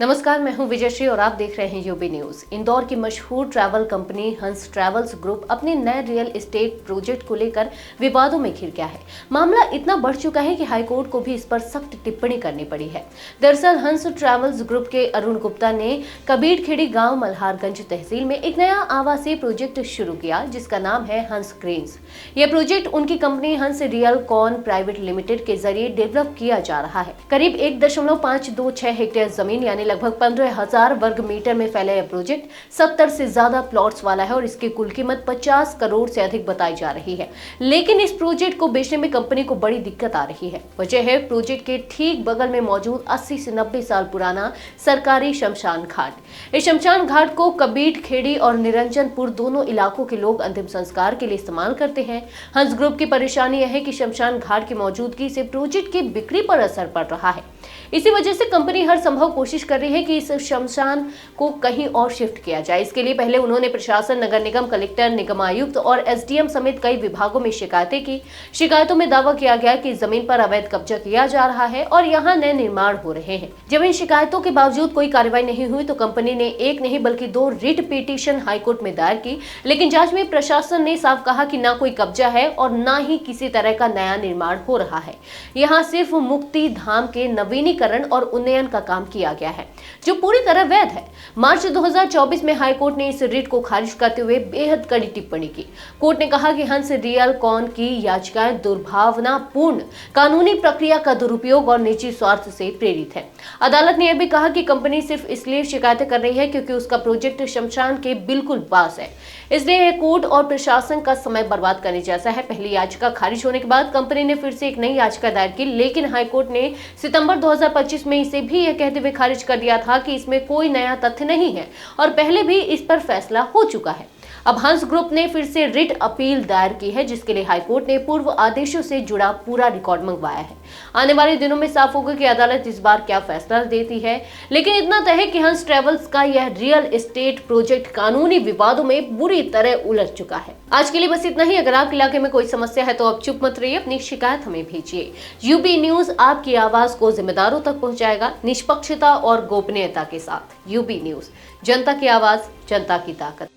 नमस्कार, मैं हूं विजयश्री और आप देख रहे हैं यूबी न्यूज। इंदौर की मशहूर ट्रैवल कंपनी हंस ट्रैवल्स ग्रुप अपने नए रियल एस्टेट प्रोजेक्ट को लेकर विवादों में घिर गया है। मामला इतना बढ़ चुका है कि हाईकोर्ट को भी इस पर सख्त टिप्पणी करनी पड़ी है। दरअसल हंस ट्रैवल्स ग्रुप के अरुण गुप्ता ने कबीरखेड़ी गांव मल्हारगंज तहसील में एक नया आवासीय प्रोजेक्ट शुरू किया, जिसका नाम है हंस ग्रीन्स। यह प्रोजेक्ट उनकी कंपनी हंस रियल कॉन प्राइवेट लिमिटेड के जरिए डेवलप किया जा रहा है। करीब 1.526 हेक्टेयर जमीन यानी लगभग 15,000 वर्ग मीटर में फैला यह प्रोजेक्ट 70 से ज्यादा प्लॉट्स वाला है और इसकी कुल कीमत 50 करोड़ से अधिक बताई जा रही है। लेकिन इस प्रोजेक्ट को बेचने में कंपनी को बड़ी दिक्कत आ रही है। वजह है प्रोजेक्ट के ठीक बगल में मौजूद 80 से 90 साल पुराना सरकारी शमशान घाट। इस शमशान घाट को कबीरखेड़ी और निरंजनपुर दोनों इलाकों के लोग अंतिम संस्कार के लिए इस्तेमाल करते हैं। हंस ग्रुप की परेशानी यह है कि शमशान घाट की मौजूदगी से प्रोजेक्ट की बिक्री पर असर पड़ रहा है। इसी वजह से कंपनी हर संभव कोशिश कर रही है कि इस शमशान को कहीं और शिफ्ट किया जाए। इसके लिए पहले उन्होंने प्रशासन, नगर निगम, कलेक्टर, निगम आयुक्त और एसडीएम समेत कई विभागों में शिकायतें की। शिकायतों में दावा किया गया कि जमीन पर अवैध कब्जा किया जा रहा है और यहाँ नए निर्माण हो रहे हैं। जब इन शिकायतों के बावजूद कोई कार्रवाई नहीं हुई तो कंपनी ने एक नहीं बल्कि 2 रिट पिटीशन हाईकोर्ट में दायर की। लेकिन जांच में प्रशासन ने साफ कहा कि ना कोई कब्जा है और ना ही किसी तरह का नया निर्माण हो रहा है। यहाँ सिर्फ मुक्ति धाम के नवीनीकरण और उन्नयन का काम किया गया है, जो पूरी तरह वैध है। मार्च 2024 में हाईकोर्ट ने इस रिट को खारिज करते हुए बेहद कड़ी टिप्पणी की। कोर्ट ने कहा कि हंस रियल कॉन की याचिकाएं दुर्भावनापूर्ण, कानूनी प्रक्रिया का दुरुपयोग और निजी स्वार्थ से प्रेरित है। अदालत ने यह भी कहा कि कंपनी सिर्फ इसलिए शिकायतें कर रही है क्योंकि उसका प्रोजेक्ट शमशान के बिल्कुल पास है, इसलिए कोर्ट और प्रशासन का समय बर्बाद करने जैसा है। पहली याचिका खारिज होने के बाद कंपनी ने फिर से एक नई याचिका दायर की, लेकिन हाईकोर्ट ने सितंबर 2025 में इसे भी यह कहते हुए खारिज कर दिया था कि इसमें कोई नया तथ्य नहीं है और पहले भी इस पर फैसला हो चुका है। अब हंस ग्रुप ने फिर से रिट अपील दायर की है, जिसके लिए हाईकोर्ट ने पूर्व आदेशों से जुड़ा पूरा रिकॉर्ड मंगवाया है। आने वाले दिनों में साफ होगा कि अदालत इस बार क्या फैसला देती है। लेकिन इतना तय है कि हंस ट्रैवल्स का यह रियल एस्टेट प्रोजेक्ट कानूनी विवादों में बुरी तरह उलझ चुका है। आज के लिए बस इतना ही। अगर आपके इलाके में कोई समस्या है तो आप चुप मत रहिए, अपनी शिकायत हमें भेजिए। यूबी न्यूज आपकी आवाज को जिम्मेदारों तक पहुंचाएगा, निष्पक्षता और गोपनीयता के साथ। यूबी न्यूज, जनता की आवाज, जनता की ताकत।